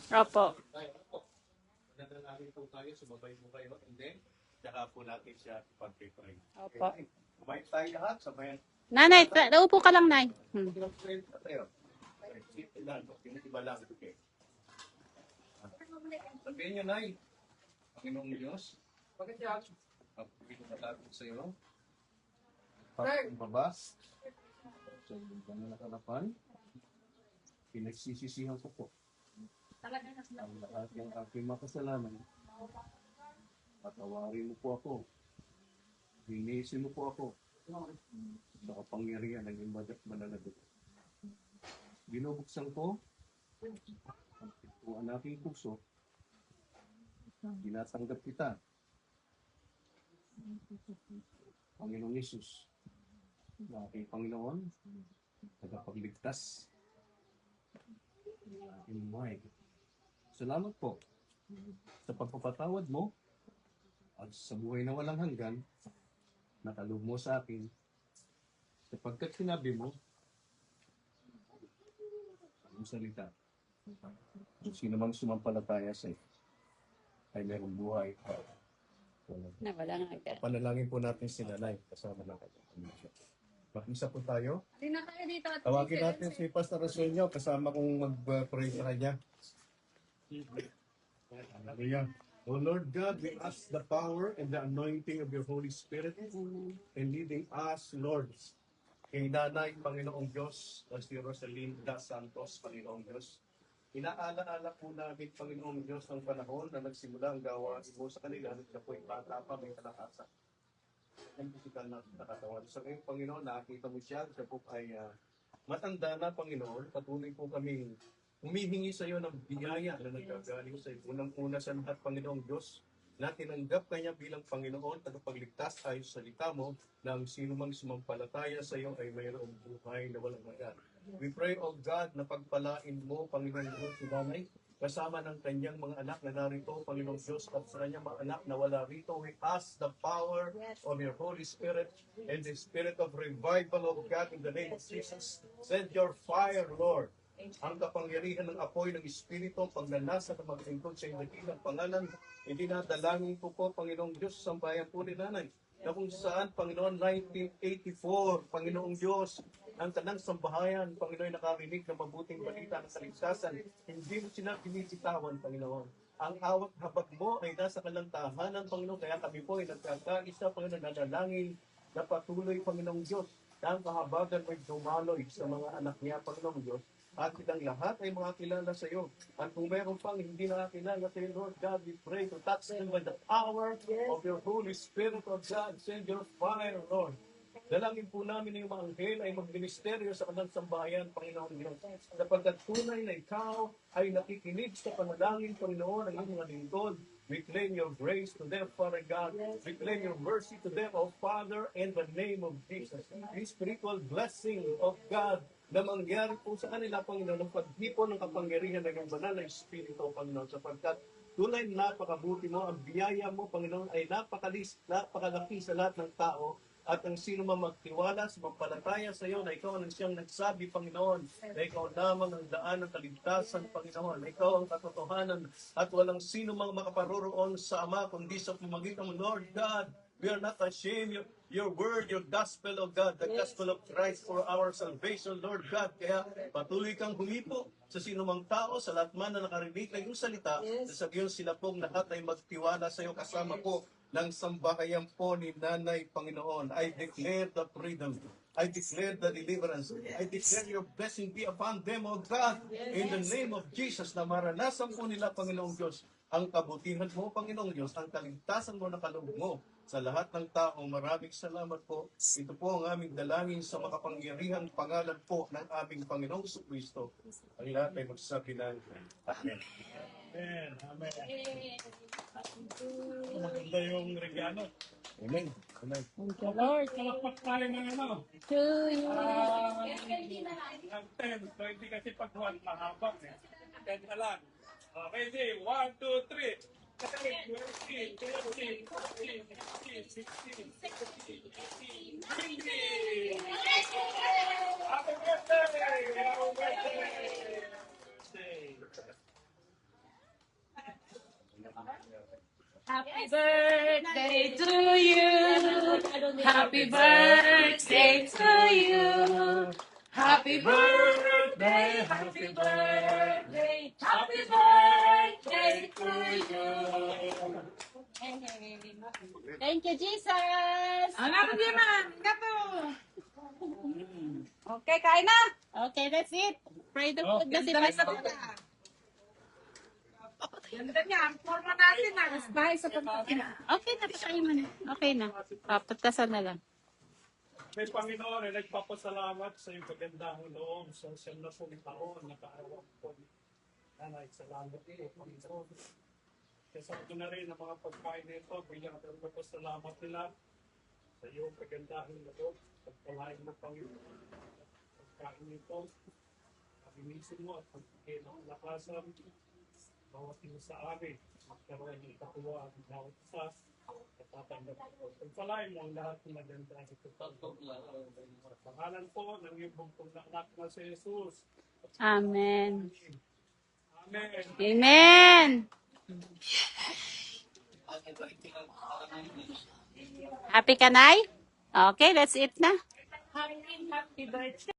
Opo. Nanalangin po tayo, sumabay mo kayo, and then, tsaka po natin siya pag-pray. Opo. Kumain tayo lahat, sabayan. Nanay, naupo ka lang, Nay. Iba lang. Okay. Sabihin nyo, Nay, Panginoong Diyos, pagpapit na tayo sa iyo, pagpapabas, sa ibang nakalapan, pinagsisisihan ko po ang lahat ng aking makasalanan. Patawarin mo po ako. Linisin mo po ako sa kapangyarihan ng iyong mananagot. Binubuksan ko ang aking puso. Tinatanggap kita, Panginoong Yesus, na aking Panginoon, tagapagligtas ng aking buhay. Salamat po sa pagpapatawad mo at sa buhay na walang hanggan, nakaloob mo sa akin, sapagkat sinabi mo, ang salita, kung sino mang sumampalataya sa iyo, ay mayroong buhay. Na wala nga agad. Panalangin po natin si Nanay, kasama ng kanyang. Mag-isa po tayo. Halina kayo dito. Tawagin natin si Pastor Rasulio, kasama kong mag-pray sa kanya. Hallelujah. O Lord God, we ask the power and the anointing of your Holy Spirit in leading us, Lord, kay Nanay, Panginoong Diyos, na si Rosalinda Santos, Panginoong Diyos. Inaalaala po namin, Panginoong Diyos, ng panahon na nagsimula ang gawain mo sa kanila, at siya po'y bata pa, may kalakasan. Ang pisikal na nakatawan. Sa ngayong Panginoon, nakita mo siya po ay matanda na, Panginoon. Patuloy po kami humihingi sa iyo ng biyaya na nagagaling sa iyo. Unang-una sa lahat, Panginoong Diyos, na tinanggap kanya bilang Panginoon, tagapagligtas ayon sa salita mo, na ang sino mang sumampalataya sa iyo ay mayroong buhay na walang hanggan. We pray, O God, na pagpalain mo, Panginoong Diyos, si Nanay, kasama ng kanyang mga anak na narito, Panginoong Diyos, at sa kanyang mga anak na wala rito. We ask the power of your Holy Spirit and the Spirit of revival of God in the name of Jesus. Send your fire, Lord. Ang kapangyarihan ng apoy ng Espiritu, pagnanasa na maglingkod sa iyong dakilang pangalan, hindi nadalangin po po, Panginoong Diyos, sa bayan po ni Nanay, na kung saan, Panginoon, 1984, Panginoong Diyos, ang tanang sambahayan, Panginoon, nakarinig ng mabuting balita ng kaligtasan, hindi mo sila binisitawan, Panginoon. Ang awat habag mo ay nasa kanilang tahanan, Panginoon, kaya kami po ay nagkakaisa, Panginoon, nanalangin na patuloy, Panginoong Diyos, na ang kahabagan ay dumaloy sa mga anak niya, Panginoong Diyos, at silang lahat ay makakilala sa iyo. At kung meron pang hindi nakakilala sa iyo, Lord God, we pray to touch them by the power of your Holy Spirit of God. Send your fire, Lord. Dalangin po namin ng mga anghel ay magministeryo sa kanilang sambahayan, Panginoon Diyos. Sapagkat tunay na ikaw ay nakikinig sa panalangin, Panginoon, ng iyong mga lingkod. We claim your grace to them, Father God. We claim your mercy to them, O Father, in the name of Jesus. This spiritual blessing of God na mangyari po sa kanila, Panginoon, ng paghipo ng kapangyarihan ng iyong banal na Espiritu, Panginoon, sapagkat tunay napakabuti mo, ang biyaya mo, Panginoon, ay napakalaki sa lahat ng tao, at ang sino man magtiwala sa pampalataya sa iyo na ikaw ang siyang nagsabi, Panginoon, na ikaw lamang ang daan ng kaligtasan, Panginoon, na ikaw ang katotohanan, at walang sino mang makaparoroon sa Ama, kundi sa pamamagitan mo, Lord God. We are not ashamed of your word, your gospel, of God, the gospel of Christ for our salvation, Lord God. Kaya patuloy kang humipo sa sino mang tao, sa lahat man na nakarinig ng iyong salita, sa gayon sila pong lahat ay magtiwala sa iyo, kasama po ng sambahayan po ni Nanay, Panginoon. I declare the freedom. I declare the deliverance. I declare your blessing be upon them, O God, in the name of Jesus, na maranasan po nila, Panginoong Diyos, ang kabutihan mo, Panginoong Diyos, ang kaligtasan mo na kaloob mo sa lahat ng tao. Maraming salamat po. Ito po ang aming dalangin sa makapangyarihang pangalan po ng aming Panginoong Kristo. Ang lahat ay magsasabi ng Amen. Amen. Amen. Maganda yung regalo. Amen. Amen. Thank you, Lord. Kalakpak tayo ng ano? To you. Ng 10. So hindi kasi pag 1 mahaba. 10 na lang. Okay, sige. 1, 2, 3. 10, 20, 30, 40, 50, 60, 70, 80, 90. Happy birthday! Happy birthday! Happy birthday to you. Happy birthday to you. Happy birthday, happy birthday, happy birthday to you. Thank you, Jesus. Ano din man? Gato. Okay, kain na. Okay, that's it. Pray the food na si Dala sa Pastor. tita. Ganda niya. Ang forma natin na. Mas bahay sa pagkakin. Okay na, patayin mo na. Okay na. Patasan na lang. May Panginoon ay nagpapasalamat sa iyong kagandang loob sa siyam na pong taon na kaawang po. Nanay, salamat po, Panginoon. Kasama na rin ang mga pagkain nito bilang nagpapasalamat nila sa iyong kagandang loob. Pagpalain mo, Panginoon. Pagkain nito, paginisin mo at pagkikita ng lakasan. Bawat ino sa amin, magkaroon ng kakuha ang bawat isa. Pagpalain mo ang lahat ng maganda ito. Sa pangalan po ng iyong bungkong na anak na si Jesus. Amen. Amen. Amen. Happy ka, Nay? Okay, that's it na. Happy birthday.